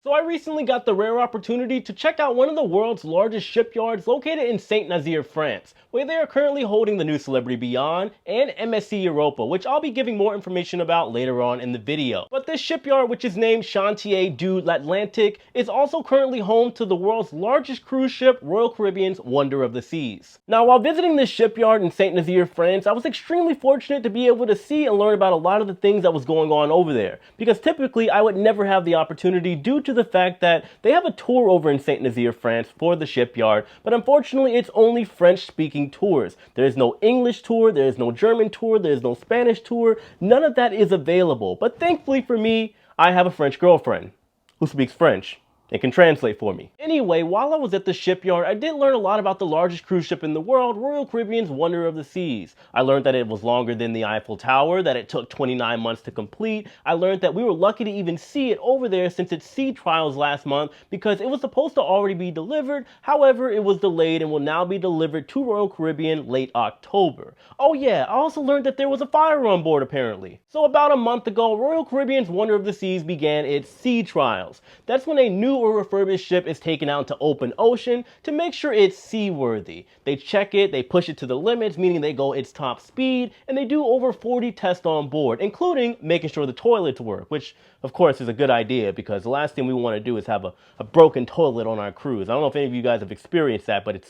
So I recently got the rare opportunity to check out one of the world's largest shipyards located in Saint-Nazaire, France, where they are currently holding the new Celebrity Beyond and MSC EUROPA, which I'll be giving more information about later on in the video. But this shipyard, which is named Chantiers du l'Atlantique, is also currently home to the world's largest cruise ship, Royal Caribbean's Wonder of the Seas. Now, while visiting this shipyard in Saint-Nazaire, France, I was extremely fortunate to be able to see and learn about a lot of the things that was going on over there, because typically I would never have the opportunity due to the fact that they have a tour over in Saint-Nazaire, France for the shipyard, but unfortunately it's only French-speaking tours. There is no English tour, there is no German tour, there is no Spanish tour, none of that is available. But thankfully for me, I have a French girlfriend who speaks French. It can translate for me. Anyway, while I was at the shipyard, I did learn a lot about the largest cruise ship in the world, Royal Caribbean's Wonder of the Seas. I learned that it was longer than the Eiffel Tower, that it took 29 months to complete. I learned that we were lucky to even see it over there since its sea trials last month because it was supposed to already be delivered. However, it was delayed and will now be delivered to Royal Caribbean late October. Oh yeah, I also learned that there was a fire on board apparently. So about a month ago, Royal Caribbean's Wonder of the Seas began its sea trials. That's when a new or refurbished ship is taken out into open ocean to make sure it's seaworthy. They check it, they push it to the limits, meaning they go its top speed, and they do over 40 tests on board, including making sure the toilets work, which of course is a good idea because the last thing we want to do is have a broken toilet on our cruise. I don't know if any of you guys have experienced that, but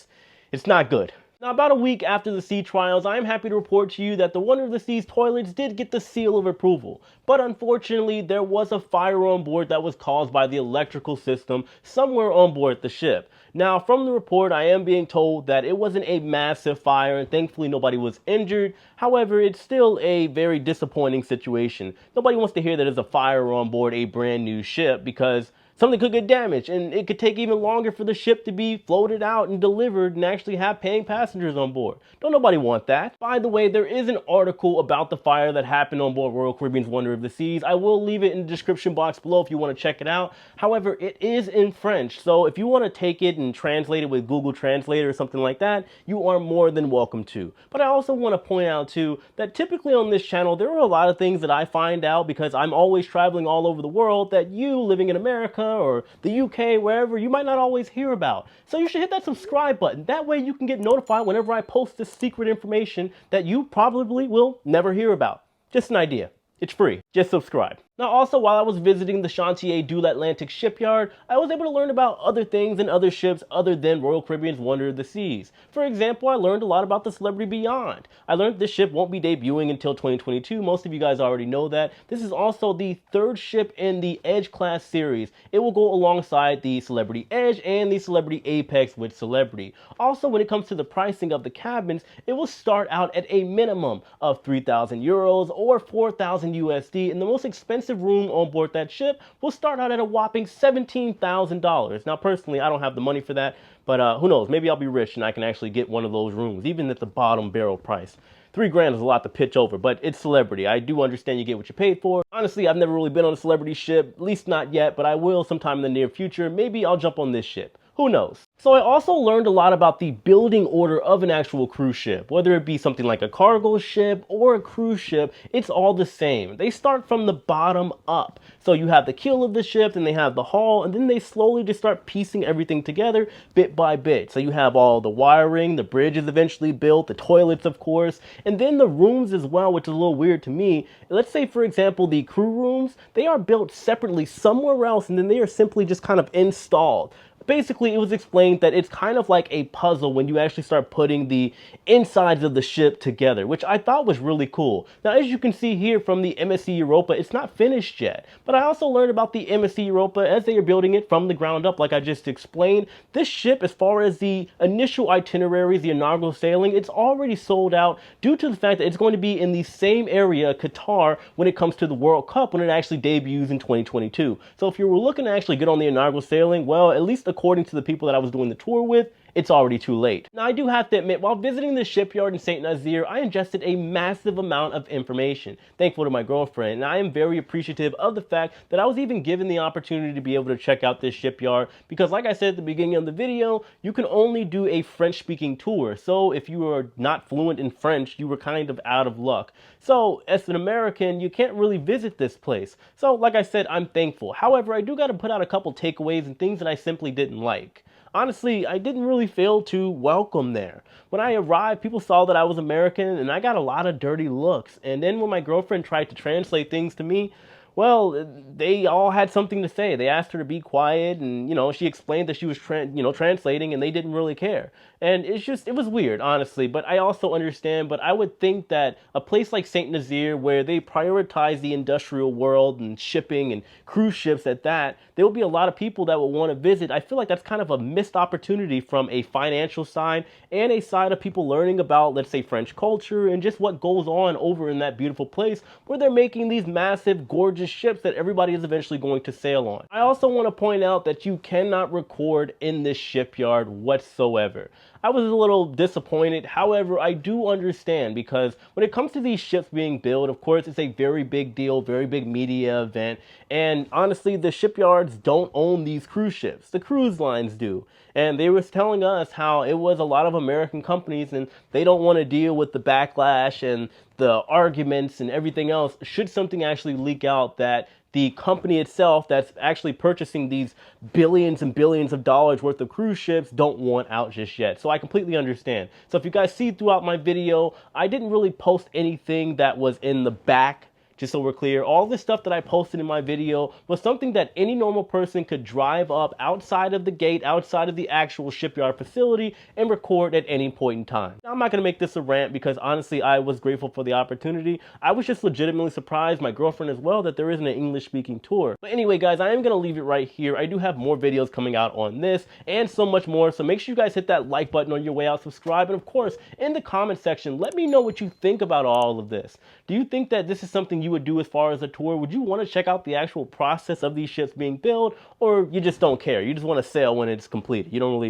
it's not good. Now, about a week after the sea trials, I am happy to report to you that the Wonder of the Seas toilets did get the seal of approval. But unfortunately, there was a fire on board that was caused by the electrical system somewhere on board the ship. Now, from the report, I am being told that it wasn't a massive fire and thankfully nobody was injured. However, it's still a very disappointing situation. Nobody wants to hear that there's a fire on board a brand new ship because something could get damaged, and it could take even longer for the ship to be floated out and delivered and actually have paying passengers on board. Don't nobody want that. By the way, there is an article about the fire that happened on board Royal Caribbean's Wonder of the Seas. I will leave it in the description box below if you want to check it out. However, it is in French, so if you want to take it and translate it with Google Translate or something like that, you are more than welcome to. But I also want to point out too that typically on this channel, there are a lot of things that I find out because I'm always traveling all over the world that you living in America or the UK, wherever, you might not always hear about. So you should hit that subscribe button. That way you can get notified whenever I post this secret information that you probably will never hear about. Just an idea. It's free. Just subscribe. Now also, while I was visiting the Chantiers du l'Atlantique shipyard, I was able to learn about other things and other ships other than Royal Caribbean's Wonder of the Seas. For example, I learned a lot about the Celebrity Beyond. I learned this ship won't be debuting until 2022. Most of you guys already know that. This is also the third ship in the Edge class series. It will go alongside the Celebrity Edge and the Celebrity Apex with Celebrity. Also, when it comes to the pricing of the cabins, it will start out at a minimum of 3,000 euros or 4,000 USD, and the most expensive room on board that ship will start out at a whopping $17,000. Now, personally, I don't have the money for that, but who knows? Maybe I'll be rich and I can actually get one of those rooms, even at the bottom barrel price. $3,000 is a lot to pitch over, but it's Celebrity. I do understand you get what you paid for. Honestly, I've never really been on a Celebrity ship, at least not yet, but I will sometime in the near future. Maybe I'll jump on this ship. Who knows? So I also learned a lot about the building order of an actual cruise ship. Whether it be something like a cargo ship or a cruise ship, it's all the same. They start from the bottom up. So you have the keel of the ship, and they have the hull, and then they slowly just start piecing everything together bit by bit. So you have all the wiring, the bridge is eventually built, the toilets of course, and then the rooms as well, which is a little weird to me. Let's say, for example, the crew rooms, they are built separately somewhere else, and then they are simply just kind of installed. Basically, it was explained that it's kind of like a puzzle when you actually start putting the insides of the ship together, which I thought was really cool. Now, as you can see here from the MSC EUROPA, it's not finished yet. But I also learned about the MSC EUROPA as they are building it from the ground up, like I just explained. This ship, as far as the initial itineraries, the inaugural sailing, it's already sold out due to the fact that it's going to be in the same area, Qatar, when it comes to the World Cup, when it actually debuts in 2022. So if you were looking to actually get on the inaugural sailing, well, at least according to the people that I was doing the tour with, it's already too late. Now, I do have to admit, while visiting the shipyard in Saint-Nazaire, I ingested a massive amount of information, thankful to my girlfriend, and I am very appreciative of the fact that I was even given the opportunity to be able to check out this shipyard, because like I said at the beginning of the video, you can only do a French-speaking tour, so if you are not fluent in French, you were kind of out of luck. So, as an American, you can't really visit this place. So, like I said, I'm thankful. However, I do got to put out a couple takeaways and things that I simply didn't like. Honestly, I didn't really feel too welcome there. When I arrived, people saw that I was American, and I got a lot of dirty looks. And then when my girlfriend tried to translate things to me, well, they all had something to say. They asked her to be quiet, and, she explained that she was, translating, and they didn't really care. And it was weird, honestly, but I also understand, but I would think that a place like Saint-Nazaire, where they prioritize the industrial world and shipping and cruise ships at that, there will be a lot of people that will want to visit. I feel like that's kind of a missed opportunity from a financial side and a side of people learning about, let's say, French culture and just what goes on over in that beautiful place where they're making these massive, gorgeous ships that everybody is eventually going to sail on. I also want to point out that you cannot record in this shipyard whatsoever. I was a little disappointed. However, I do understand, because when it comes to these ships being built, of course, it's a very big deal, very big media event. And honestly, the shipyards don't own these cruise ships. The cruise lines do. And they were telling us how it was a lot of American companies and they don't want to deal with the backlash and the arguments and everything else should something actually leak out that the company itself that's actually purchasing these billions and billions of dollars worth of cruise ships don't want out just yet. So I completely understand. So if you guys see throughout my video, I didn't really post anything that was in the back. Just so we're clear, all this stuff that I posted in my video was something that any normal person could drive up outside of the gate, outside of the actual shipyard facility, and record at any point in time. Now, I'm not going to make this a rant because honestly, I was grateful for the opportunity. I was just legitimately surprised, my girlfriend as well, that there isn't an English-speaking tour. But anyway, guys, I am going to leave it right here. I do have more videos coming out on this and so much more, so make sure you guys hit that like button on your way out, subscribe, and of course, in the comment section, let me know what you think about all of this. Do you think that this is something you would do as far as a tour? Would you want to check out the actual process of these ships being built, or you just don't care? You just want to sail when it's completed. You don't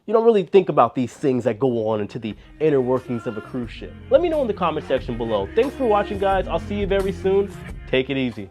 really think about these things that go on into the inner workings of a cruise ship. Let me know in the comment section below. Thanks for watching, guys. I'll see you very soon. Take it easy.